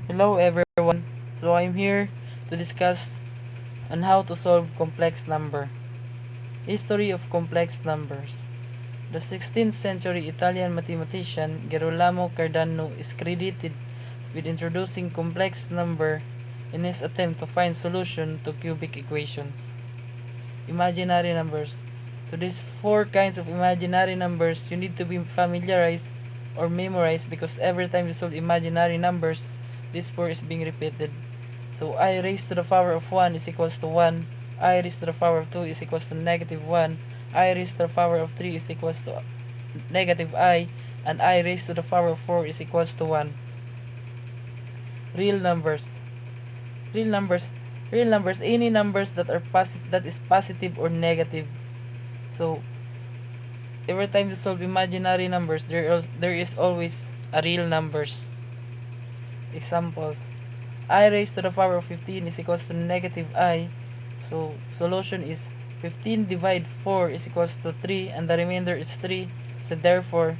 Hello everyone. So I'm here to discuss on how to solve complex number. History of complex numbers. The 16th century Italian mathematician Girolamo Cardano is credited with introducing complex number in his attempt to find solution to cubic equations. Imaginary numbers. So these four kinds of imaginary numbers you need to be familiarized or memorized because every time you solve imaginary numbers, this four is being repeated. So I raised to the power of 1 is equals to 1, I raised to the power of 2 is equals to negative 1, I raised to the power of 3 is equals to negative I, and I raised to the power of 4 is equals to 1. Real numbers. Real numbers. Real numbers, any numbers that are that is positive or negative. So every time you solve imaginary numbers, there is always a real numbers. Examples. I raised to the power of 15 is equals to negative I. So solution is 15 divide 4 is equals to 3 and the remainder is 3. So therefore,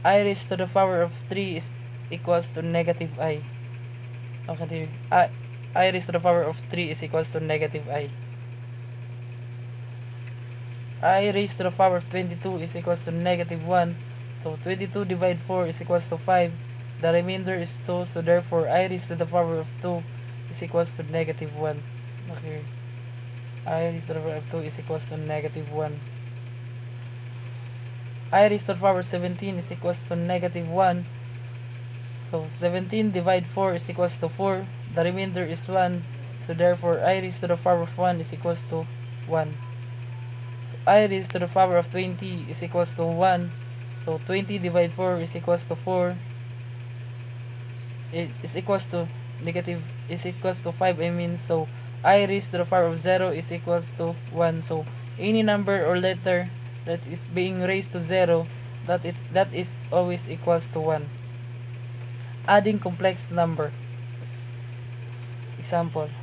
I raised to the power of 3 is equals to negative I. Okay, I raised to the power of 3 is equals to negative I. I raised to the power of 22 is equals to negative 1. So 22 divide 4 is equals to 5. The remainder is 2. So therefore, I raised to the power of 2 is equals to negative 1. Okay. I raised to the power of 2 is equals to negative 1. I raised to the power of 17 is equals to negative 1. So 17 divide 4 is equals to 4. The remainder is 1. So therefore, I raised to the power of 1 is equals to 1. So I raised to the power of 20 is equals to 1. So 20 divide 4 is equals to 4. Is equals to negative is equals to 5, I mean. So I raised to the power of 0 is equals to 1. So any number or letter that is being raised to 0, that is always equals to 1. Adding complex number. Example.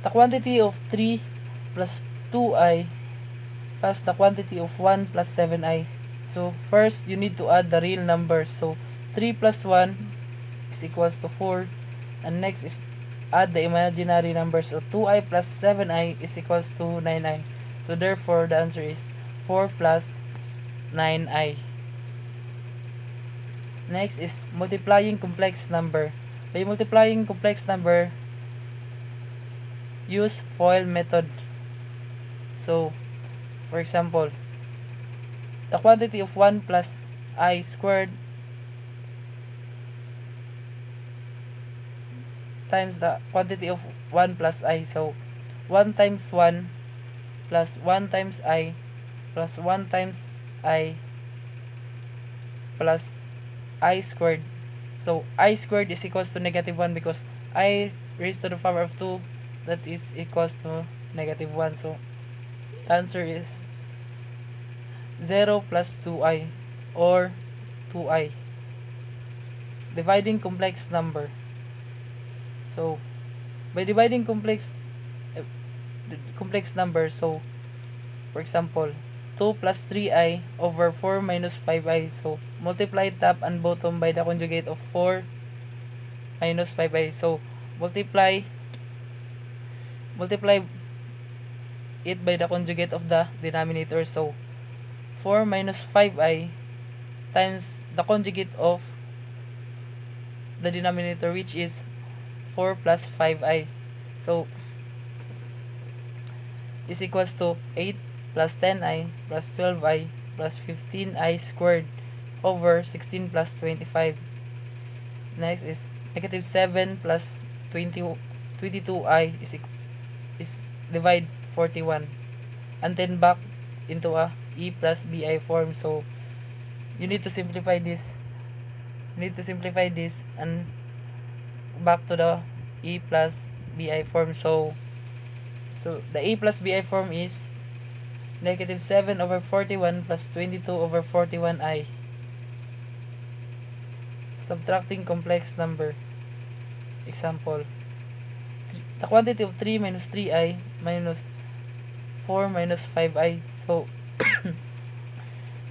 The quantity of 3 plus 2i plus the quantity of 1 plus 7i. So first you need to add the real numbers. So 3 plus 1 is equals to 4. And next is add the imaginary numbers. So 2i plus 7i is equals to 9i. So therefore the answer is 4 plus 9i. Next is multiplying complex number. By multiplying complex number, use FOIL method. So for example, the quantity of 1 plus I squared times the quantity of 1 plus I. So 1 times 1 plus 1 times I plus 1 times I plus I squared. So I squared is equals to negative 1 because I raised to the power of 2, that is equals to negative 1. So the answer is 0 plus 2i or 2i. Dividing complex number. So by dividing uh, complex number, so for example 2 plus 3i over 4 minus 5i. So multiply top and bottom by the conjugate of 4 minus 5i. So multiply it by the conjugate of the denominator. So 4 minus 5i times the conjugate of the denominator, which is 4 plus 5i. So is equals to 8 plus 10i plus 12i plus 15i squared over 16 plus 25. Next is negative 7 plus 22i is divide 41. And then back into a e plus bi form. So you need to simplify this. And back to the e plus bi form. So the a plus bi form is negative 7 over 41 plus 22 over 41i. Subtracting complex number. Example. The quantity of 3 minus 3i minus 4 minus 5i. So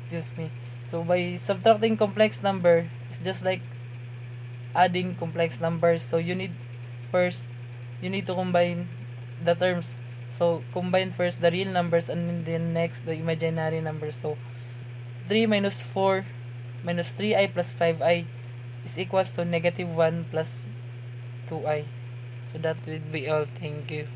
excuse me. So by subtracting complex number, it's just like adding complex numbers. So you need to combine the terms. So combine first the real numbers and then next the imaginary numbers. So 3 minus 4 minus 3i plus 5i is equals to negative 1 plus 2i. So that will be all. Thank you.